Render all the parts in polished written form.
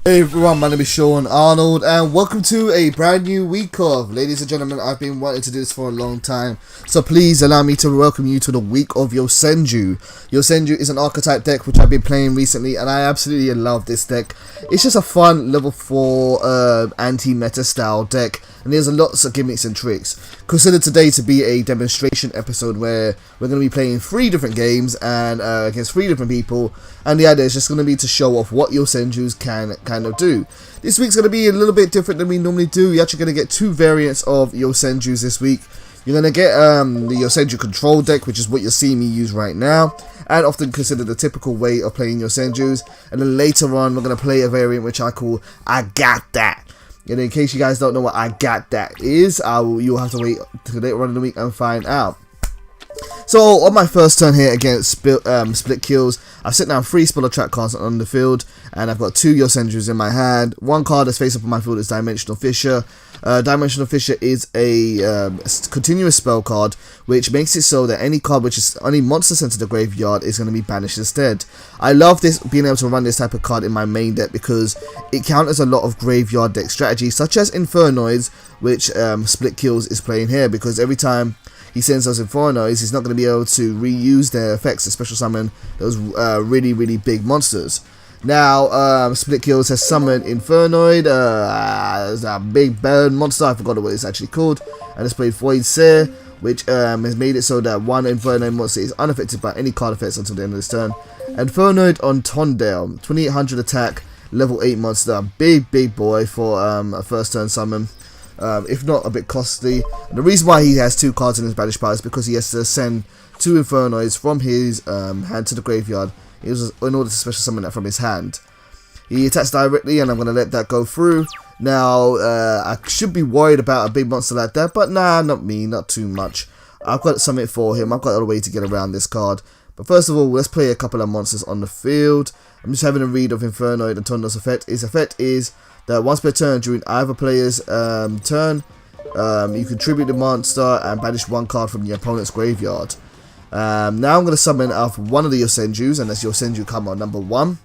Hey everyone, my name is Sean Arnold and welcome to a brand new week of, ladies and gentlemen, I've been wanting to do this for a long time, so please allow me to welcome you to the week of Yosenju. Yosenju is an archetype deck which I've been playing recently and I absolutely love this deck. It's just a fun level 4 anti-meta style deck and there's lots of gimmicks and tricks. Consider today to be a demonstration episode where we're going to be playing 3 different games and against 3 different people, and the idea is just going to be to show off what Yosenjus can kind of do. This week's going to be a little bit different than we normally do. You're actually going to get 2 variants of Yosenjus this week. You're going to get the Yosenju control deck, which is what you're seeing me use right now, and often considered the typical way of playing Yosenjus. And then later on, we're going to play a variant which I call I Got That. And in case you guys don't know what I Got That is, you'll have to wait till later on in the week and find out. So on my first turn here against split kills, I've set down 3 spell track cards on the field, and I've got 2 Yosenjus in my hand. One card that's face up on my field is Dimensional Fissure. Dimensional Fissure is a continuous spell card, which makes it so that any card which is any monster sent to the graveyard is going to be banished instead. I love this, being able to run this type of card in my main deck, because it counters a lot of graveyard deck strategies, such as Infernoids, which Split Kills is playing here, because every time he sends those Infernoids, he's not going to be able to reuse their effects to special summon those really big monsters. Now, Split Kills has summoned Infernoid, a big bird monster, I forgot what it's actually called, and it's played Void Seer, which has made it so that one Infernoid monster is unaffected by any card effects until the end of this turn. Infernoid on Tondale, 2800 attack, level 8 monster, big boy for a first turn summon. If not a bit costly. And the reason why he has 2 cards in his banish pile is because he has to send 2 Infernoids from his hand to the graveyard in order to special summon that from his hand. He attacks directly and I'm going to let that go through. Now, I should be worried about a big monster like that, but nah, not me, not too much. I've got something for him, I've got a way to get around this card. But first of all, let's play a couple of monsters on the field. I'm just having a read of Infernoid and Tondo's effect. His effect is that once per turn during either player's turn, you contribute the monster and banish 1 card from the opponent's graveyard. Now I'm going to summon off one of the Yosenjus, and that's Yosenju Kama number 1.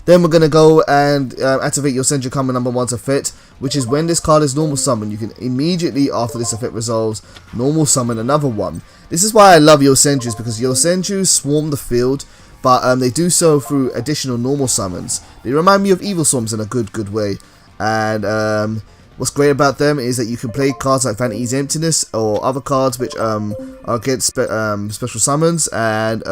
Then we're going to go and activate Yosenju Kama number 1's effect, which is when this card is normal summon, you can immediately after this effect resolves, normal summon another one. This is why I love Yosenjus, because Yosenjus swarm the field, but they do so through additional normal summons. They remind me of Evil Swarms in a good way. And what's great about them is that you can play cards like Vanity's Emptiness or other cards which are against special summons, and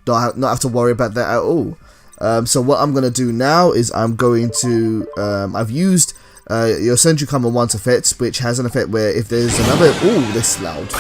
not have to worry about that at all. So what I'm going to do now is I'm going to I've used Yosenju Kama 1's effect, which has an effect where if there's another this loud.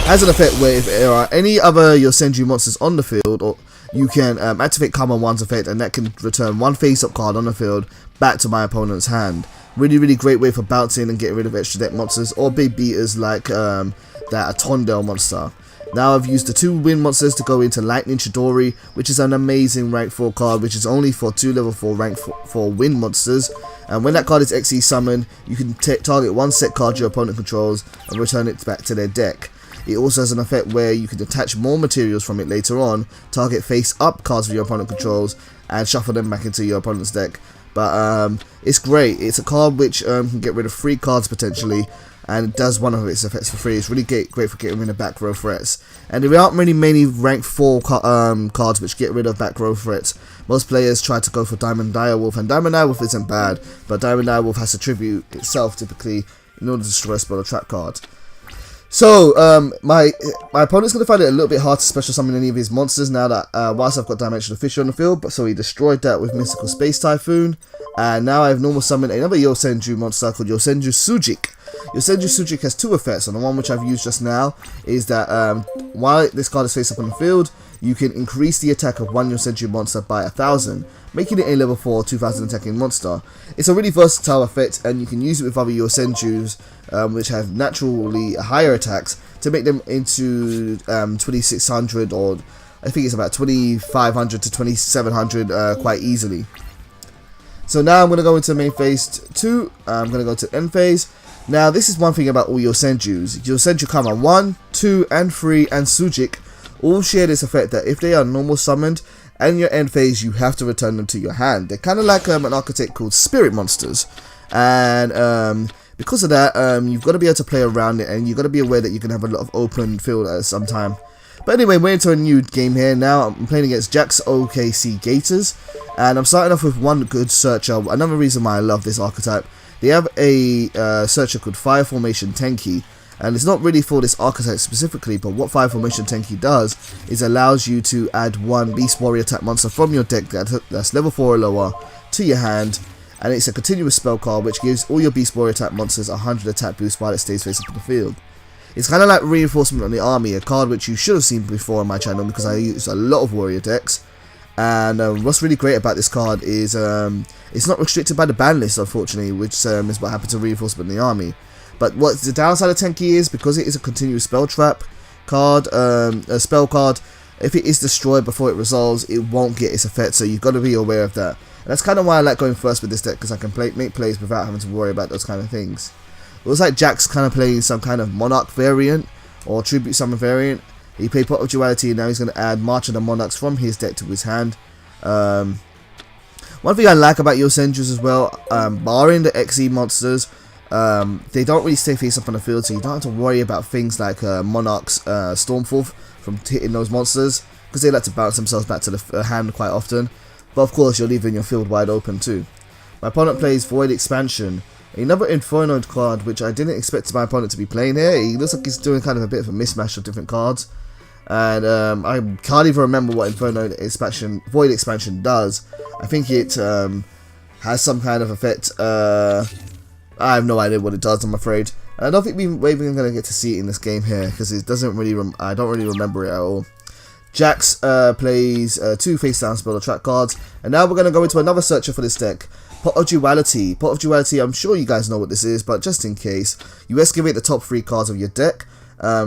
Has an effect where if there are any other Yosenju monsters on the field, or you can activate Kama 1's effect, and that can return 1 face-up card on the field back to my opponent's hand. Really great way for bouncing and getting rid of extra deck monsters or big beaters like that Tondale monster. Now I've used the 2 wind monsters to go into Lightning Chidori, which is an amazing rank 4 card, which is only for 2 level 4 rank 4 wind monsters. And when that card is XE summoned, you can target 1 set card your opponent controls and return it back to their deck. It also has an effect where you can attach more materials from it later on, target face-up cards for your opponent controls, and shuffle them back into your opponent's deck. But it's great. It's a card which can get rid of 3 cards potentially, and it does one of its effects for free. It's really great for getting rid of back row threats. And there aren't many rank 4 cards which get rid of back row threats. Most players try to go for Diamond Direwolf, and Diamond Direwolf isn't bad, but Diamond Direwolf has to tribute itself typically in order to destroy a spell or trap card. So, my opponent's going to find it a little bit hard to special summon any of his monsters now that, whilst I've got Dimensional Fissure on the field, but so he destroyed that with Mystical Space Typhoon, and now I have normal summoned another Yosenju monster called Yosenju Sujik. Yosenju Sujik has 2 effects, and the one which I've used just now is that, while this card is face up on the field, you can increase the attack of 1 Yosenju monster by 1000, making it a level 4 2000 attacking monster. It's a really versatile effect, and you can use it with other Yosenjus which have naturally higher attacks to make them into 2600, or I think it's about 2500 to 2700 quite easily. So now I'm going to go into main phase 2, I'm going to go to end phase. Now this is one thing about all Yosenjus. Yosenju Kama 1, 2 and 3 and Sujik all share this effect that if they are normal summoned and your end phase you have to return them to your hand. They're kind of like an archetype called spirit monsters, and because of that, you've got to be able to play around it, and you've got to be aware that you can have a lot of open field at some time. But anyway, we're into a new game here now. I'm playing against Jack's OKC Gators, and I'm starting off with one good searcher. Another reason why I love this archetype, they have a searcher called Fire Formation Tenki, and it's not really for this archetype specifically, but what Fire Formation Tenki does is allows you to add one Beast Warrior type monster from your deck that's level 4 or lower to your hand, and it's a continuous spell card which gives all your Beast Warrior type monsters 100 attack boost while it stays face up on the field. It's kind of like Reinforcement on the Army, a card which you should have seen before on my channel because I use a lot of warrior decks. And what's really great about this card is it's not restricted by the ban list, unfortunately, which is what happened to Reinforcement in the Army. But what the downside of Tenki is, because it is a continuous spell trap card, a spell card, if it is destroyed before it resolves, it won't get its effect, so you've got to be aware of that. And that's kind of why I like going first with this deck, because I can make plays without having to worry about those kind of things. It was like Jack's kind of playing some kind of Monarch variant, or Tribute Summon variant. He played Pot of Duality, and now he's going to add March of the Monarchs from his deck to his hand. One thing I like about Yosenjus as well, barring the XE monsters, they don't really stay face up on the field, so you don't have to worry about things like Monarch's Stormforth from hitting those monsters, because they like to bounce themselves back to the hand quite often. But of course, you're leaving your field wide open too. My opponent plays Void Expansion, another Inferno card which I didn't expect my opponent to be playing here. He looks like he's doing kind of a bit of a mismatch of different cards, and I can't even remember what Void Expansion does. I think it has some kind of effect. I have no idea what it does, I'm afraid. And I don't think we're even going to get to see it in this game here, because it doesn't really. I don't really remember it at all. Jax plays 2 face down spell attract cards, and now we're going to go into another searcher for this deck. Pot of Duality. Pot of Duality, I'm sure you guys know what this is, but just in case, you excavate the top 3 cards of your deck,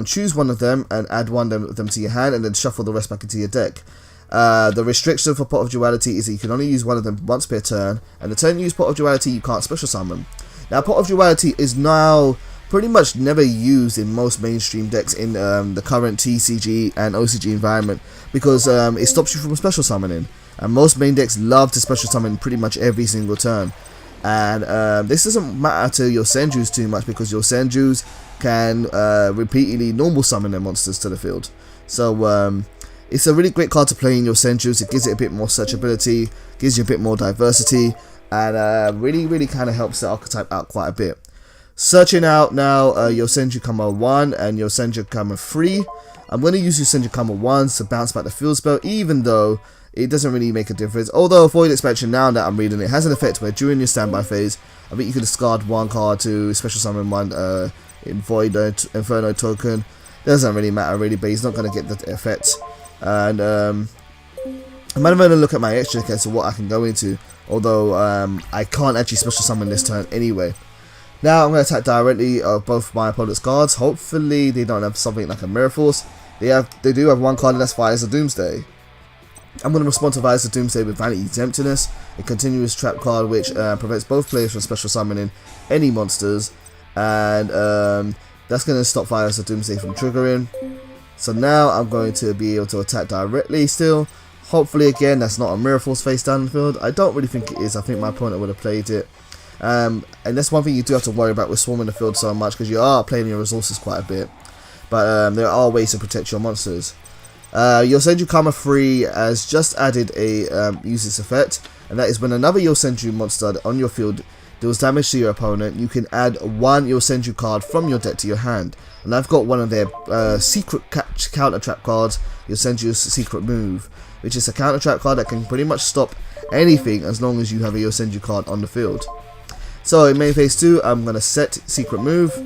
choose one of them and add one of them to your hand, and then shuffle the rest back into your deck. The restriction for Pot of Duality is that you can only use one of them once per turn, and the turn you use Pot of Duality you can't special summon. Now Pot of Duality is now pretty much never used in most mainstream decks in the current TCG and OCG environment, because it stops you from special summoning, and most main decks love to special summon pretty much every single turn. And this doesn't matter to Yosenjus too much, because Yosenjus can repeatedly normal summon their monsters to the field. So it's a really great card to play in Yosenjus. It gives it a bit more searchability, gives you a bit more diversity, and really kind of helps the archetype out quite a bit. Searching out now Yosenju Kama 1 and Yosenju Kama 3. I'm going to use Yosenju Kama 1 to bounce back the field spell, even though it doesn't really make a difference. Although Void Expansion, now that I'm reading it, has an effect where during your standby phase, I think you can discard one card to special summon one in Void Inferno token. Doesn't really matter really, but he's not going to get the effect. And I'm going to look at my extra deck as to what I can go into, although I can't actually special summon this turn anyway. Now I'm going to attack directly both my opponent's cards. Hopefully they don't have something like a Mirror Force. They do have one card, and that's Fires of Doomsday. I'm going to respond to Fires of Doomsday with Vanity's Emptiness, a continuous trap card which prevents both players from special summoning any monsters, and that's going to stop Fires of Doomsday from triggering. So now I'm going to be able to attack directly still. Hopefully again that's not a Mirror Force face down the field. I don't really think it is. I think my opponent would have played it. And that's one thing you do have to worry about with swarming the field so much, because you are playing your resources quite a bit. But there are ways to protect your monsters. Yosenju Kama 3 has just added a uses effect, and that is when another Yosenju monster on your field deals damage to your opponent, you can add one Yosenju card from your deck to your hand. And I've got one of their secret counter trap cards, Yosenju's Secret Move, which is a counter trap card that can pretty much stop anything as long as you have a Yosenju card on the field. So in main phase 2, I'm going to set Secret Move,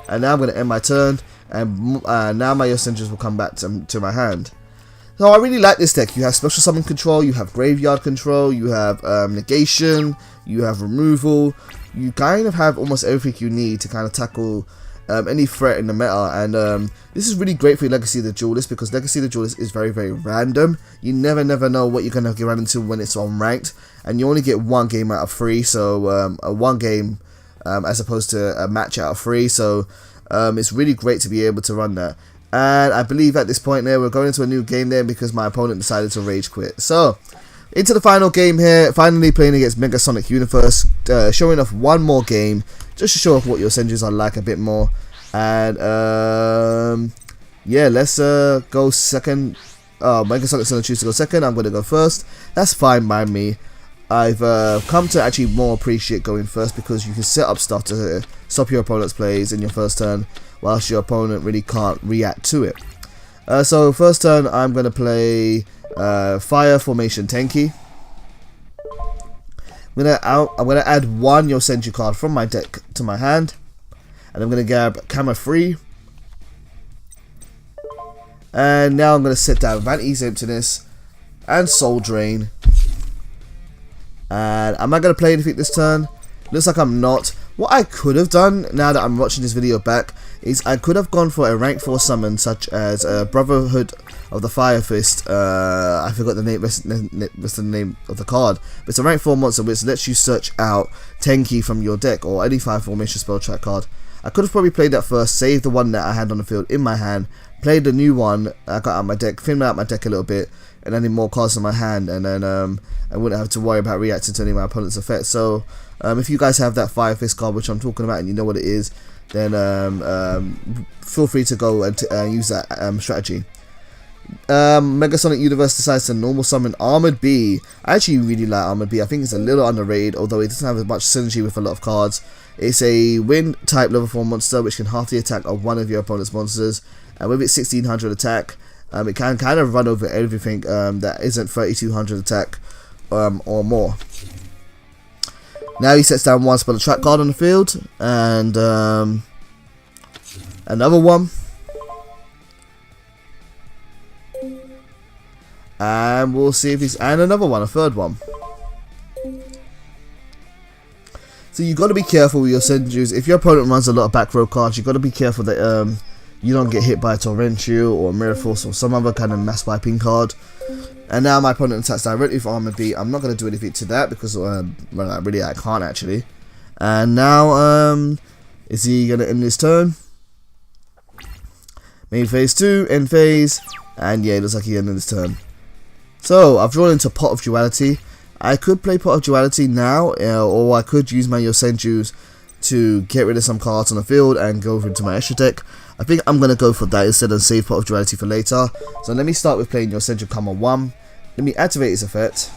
and now I'm going to end my turn, and now my Yosenjus will come back to my hand. So I really like this deck. You have Special Summon control, you have Graveyard control, you have Negation, you have Removal. You kind of have almost everything you need to kind of tackle any threat in the meta, and this is really great for Legacy of the Duelist, because Legacy of the Duelist is very random. You never know what you're going to get run into when it's on ranked, and you only get 1 game out of 3, so a 1 game as opposed to a match out of 3, so it's really great to be able to run that. And I believe at this point there, we're going into a new game there because my opponent decided to rage quit. So, into the final game here, finally playing against Mega Sonic Universe, showing off one more game, just to show off what Yosenjus are like a bit more. And, yeah, let's go second. Mega Sonic's going to choose to go second, I'm going to go first. That's fine by me. I've come to actually more appreciate going first because you can set up stuff to stop your opponent's plays in your first turn, whilst your opponent really can't react to it. So first turn I'm going to play Fire Formation Tenki. I'm going to add one Yosenju card from my deck to my hand, and I'm going to grab Camera Free. And now I'm going to set down Vanity's Emptiness and Soul Drain. And am I going to play anything this turn? Looks like I'm not. What I could have done, now that I'm watching this video back, is I could have gone for a rank 4 summon such as Brotherhood of the Fire Fist. I forgot the name, what's the name of the card. But it's a rank 4 monster which lets you search out Tenki from your deck or any 5 formation spell track card. I could have probably played that first, saved the one that I had on the field in my hand, played the new one I got out of my deck, thinned out my deck a little bit, and added more cards in my hand, and then I wouldn't have to worry about reacting to any of my opponent's effects. So if you guys have that Fire Fist card which I'm talking about and you know what it is, then feel free to go and use that strategy. Mega Sonic Universe decides to normal summon Armored Bee. I actually really like Armored Bee. I think it's a little underrated, although it doesn't have as much synergy with a lot of cards. It's a wind type level 4 monster which can half the attack of one of your opponent's monsters, and with its 1600 attack, it can kind of run over everything that isn't 3200 attack or more. Now he sets down one spell track card on the field, and another one, and we'll see if he's, and another one, a third one. So you got to be careful with your Yosenjus. If your opponent runs a lot of back row cards, you got to be careful that you don't get hit by a Torrential or Mirror Force or some other kind of mass wiping card. And now my opponent attacks directly with Armored Bee. I'm not going to do anything to that because well, really I can't actually. And now is he going to end this turn? Main phase 2, end phase, and yeah, it looks like he ended this turn. So I've drawn into Pot of Duality. I could play Pot of Duality now, or I could use my Yosenjus to get rid of some cards on the field and go over into my extra deck. I think I'm going to go for that instead and save Pot of Duality for later. So let me start with playing Yosenju Kama 1. Let me activate his effect.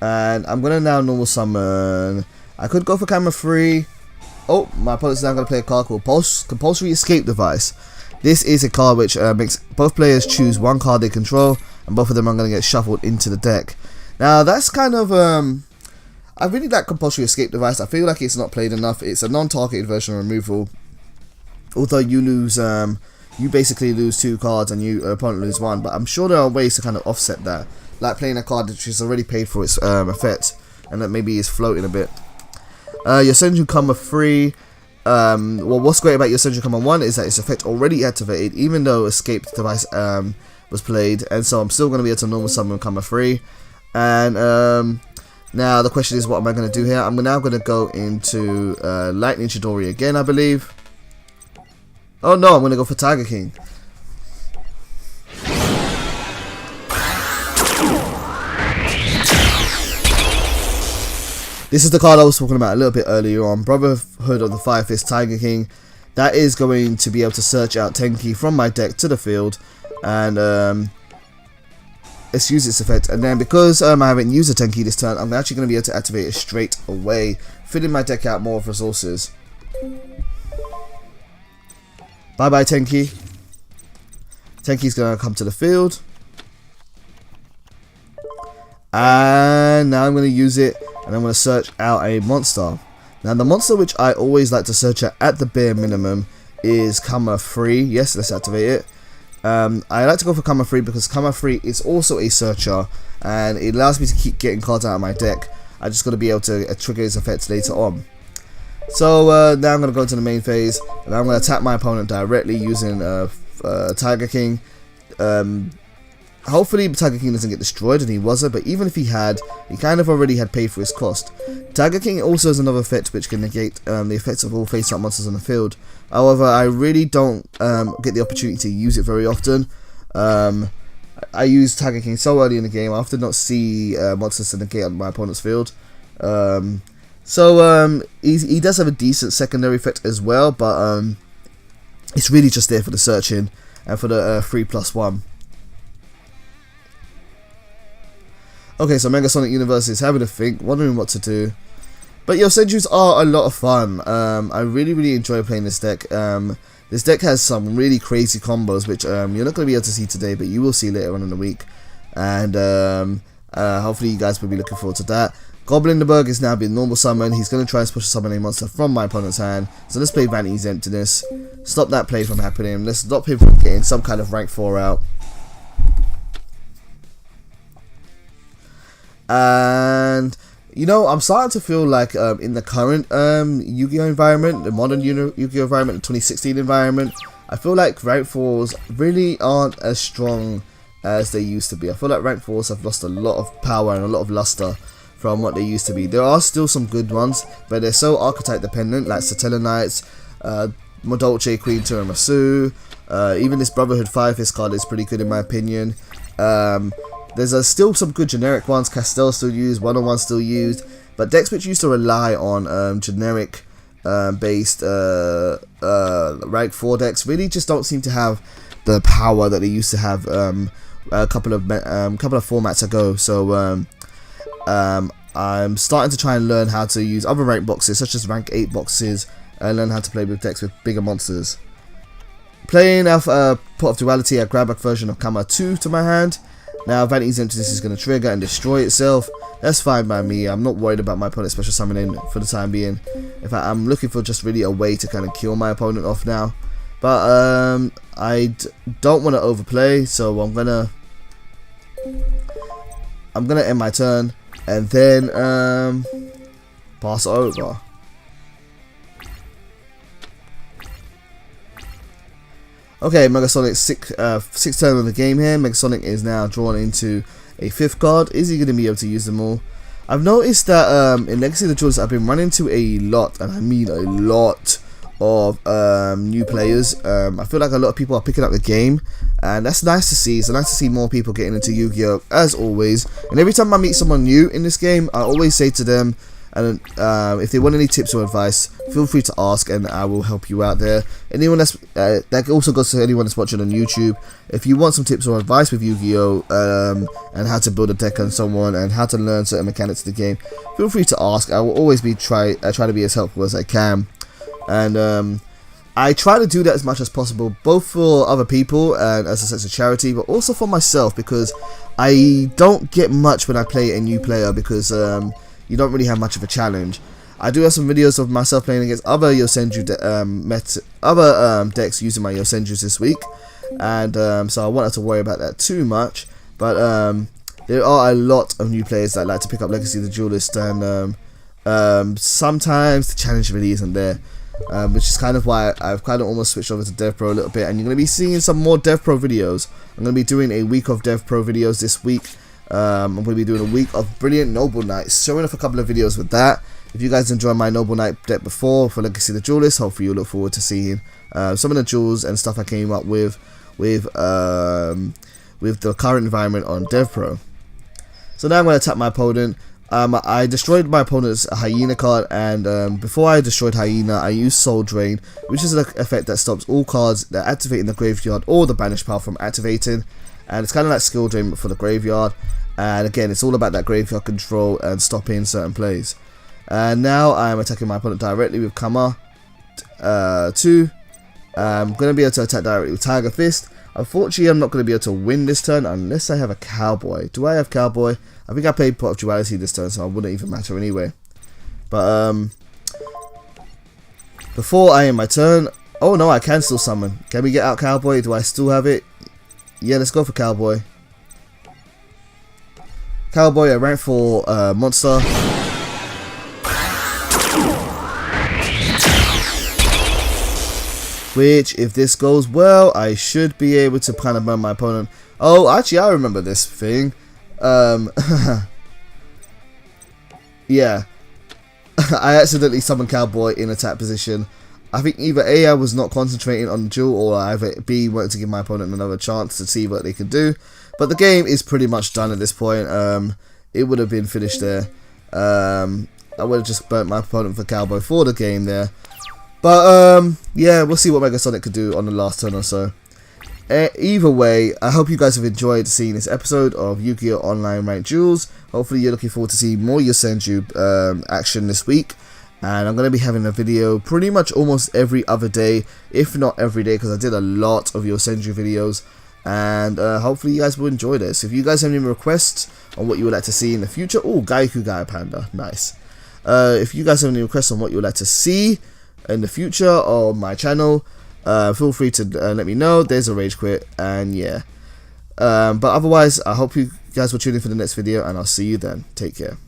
And I'm going to now normal summon. I could go for Camera Free. Oh, my opponent's now going to play a card called Compulsory Escape Device. This is a card which makes both players choose one card they control, and both of them are going to get shuffled into the deck. Now that's kind of I really like Compulsory Escape Device. I feel like it's not played enough. It's a non-targeted version of removal. Although you lose, you basically lose 2 cards and your opponent lose 1. But I'm sure there are ways to kind of offset that, like playing a card which is already paid for its effect, and that maybe is floating a bit. Yosenju Kama 3. Well, what's great about Yosenju Kama 1 is that its effect already activated, even though Escape Device was played, and so I'm still going to be able to normal summon Kama 3. And now the question is, what am I going to do here? I'm now going to go into Lightning Chidori again, I believe. Oh no, I'm going to go for Tiger King. This is the card I was talking about a little bit earlier on, Brotherhood of the Fire Fist Tiger King. That is going to be able to search out Tenki from my deck to the field, and let's use its effect. And then because I haven't used a Tenki this turn, I'm actually going to be able to activate it straight away, filling my deck out more of resources. Bye bye Tenki. Tenki's going to come to the field, and now I'm going to use it, and I'm going to search out a monster. Now the monster which I always like to search at the bare minimum is Kama 3. Yes, let's activate it. I like to go for Kama 3 because Kama 3 is also a searcher, and it allows me to keep getting cards out of my deck. I just got to be able to trigger his effects later on. So now I'm going to go into the main phase, and I'm going to attack my opponent directly using Tiger King. Hopefully Tiger King doesn't get destroyed, and he wasn't, but even if he had, he kind of already had paid for his cost. Tiger King also has another effect which can negate the effects of all face-up monsters on the field. However, I really don't get the opportunity to use it very often. I use Tiger King so early in the game, I often not see monsters in the gate on my opponent's field. He does have a decent secondary effect as well, but it's really just there for the searching and for the 3+1. Okay, so Mega Sonic Universe is having a think, wondering what to do. But Yosenjus are a lot of fun. I really enjoy playing this deck. This deck has some really crazy combos, which you're not going to be able to see today, but you will see later on in the week. And hopefully you guys will be looking forward to that. Goblinderberg is now being normal summon. He's going to try and push a summon a monster from my opponent's hand. So let's play Vanity's Emptiness. Stop that play from happening. Let's stop him from getting some kind of rank 4 out. And you know, I'm starting to feel like in the current Yu-Gi-Oh environment, the modern Yu-Gi-Oh environment, the 2016 environment, I feel like rank 4s really aren't as strong as they used to be. I feel like rank 4s have lost a lot of power and a lot of luster from what they used to be. There are still some good ones, but they're so archetype dependent, like Satella Knights, Modolce, Queen Tiramisu, even this Brotherhood 5 fist card is pretty good in my opinion. There's still some good generic ones, Castell still used, 101 still used, but decks which used to rely on generic based rank 4 decks really just don't seem to have the power that they used to have a couple of formats ago. So I'm starting to try and learn how to use other rank boxes, such as rank 8 boxes, and learn how to play with decks with bigger monsters. Playing Pot of Duality, I grab a version of Kama 2 to my hand. Now Vanity's Emptiness is going to trigger and destroy itself. That's fine by me. I'm not worried about my opponent's special summoning for the time being. In fact, I'm looking for just really a way to kind of kill my opponent off now. But I don't want to overplay, so I'm gonna end my turn and then pass it over. Okay, Megasonic 6th turn of the game here. Megasonic is now drawn into a 5th card. Is he going to be able to use them all? I've noticed that in Legacy of the Duelist, I've been running into a lot, and I mean a lot, of new players. I feel like a lot of people are picking up the game, and that's nice to see. It's nice to see more people getting into Yu-Gi-Oh! As always. And every time I meet someone new in this game, I always say to them, and if they want any tips or advice, feel free to ask and I will help you out there. Anyone that's that also goes to anyone that's watching on YouTube. If you want some tips or advice with Yu-Gi-Oh! And how to build a deck and so on, and how to learn certain mechanics of the game, feel free to ask. I will always be try to be as helpful as I can. And I try to do that as much as possible, both for other people and as a sense of charity, but also for myself, because I don't get much when I play a new player, because you don't really have much of a challenge. I do have some videos of myself playing against other Yosenju decks using my Yosenjus this week, and so I won't have to worry about that too much. But there are a lot of new players that like to pick up Legacy of the Duelist, and sometimes the challenge really isn't there, which is kind of why I've kind of almost switched over to Dev Pro a little bit, and you're going to be seeing some more Dev Pro videos. I'm going to be doing a week of Dev Pro videos this week. I'm going to be doing a week of Brilliant Noble Knights, showing off a couple of videos with that. If you guys enjoyed my Noble Knight deck before for Legacy of the Duelist, hopefully you'll look forward to seeing some of the jewels and stuff I came up with the current environment on DevPro. So now I'm going to attack my opponent. I destroyed my opponent's Hyena card, and before I destroyed Hyena, I used Soul Drain, which is an effect that stops all cards that activate in the graveyard or the banished pile from activating. And it's kind of like skill drain but for the graveyard, and again it's all about that graveyard control and stopping certain plays. And now I'm attacking my opponent directly with Kama 2. I'm going to be able to attack directly with Tiger Fist. Unfortunately, I'm not going to be able to win this turn unless I have a Cowboy. Do I have Cowboy? I think I played Pot of Duality this turn, so it wouldn't even matter anyway. But before I end my turn, oh no, I can still summon. Can we get out Cowboy? Do I still have it? Yeah, let's go for Cowboy. Cowboy, a rank 4 monster. Which, if this goes well, I should be able to kind of burn my opponent. Oh, actually, I remember this thing. Yeah. I accidentally summoned Cowboy in attack position. I think either A, I was not concentrating on the duel, or either B, wanted to give my opponent another chance to see what they could do. But the game is pretty much done at this point. It would have been finished there. I would have just burnt my opponent for Cowboy for the game there. But yeah, we'll see what Megasonic could do on the last turn or so. Either way, I hope you guys have enjoyed seeing this episode of Yu-Gi-Oh! Online Ranked Duels. Hopefully you're looking forward to seeing more Yosenju action this week. And I'm going to be having a video pretty much almost every other day, if not every day, because I did a lot of Yosenju videos. And hopefully you guys will enjoy this. If you guys have any requests on what you would like to see in the future, oh, Gaiku Gaia Panda, nice. If you guys have any requests on what you would like to see in the future on my channel, feel free to let me know. There's a rage quit, and yeah. But otherwise, I hope you guys will tune in for the next video, and I'll see you then. Take care.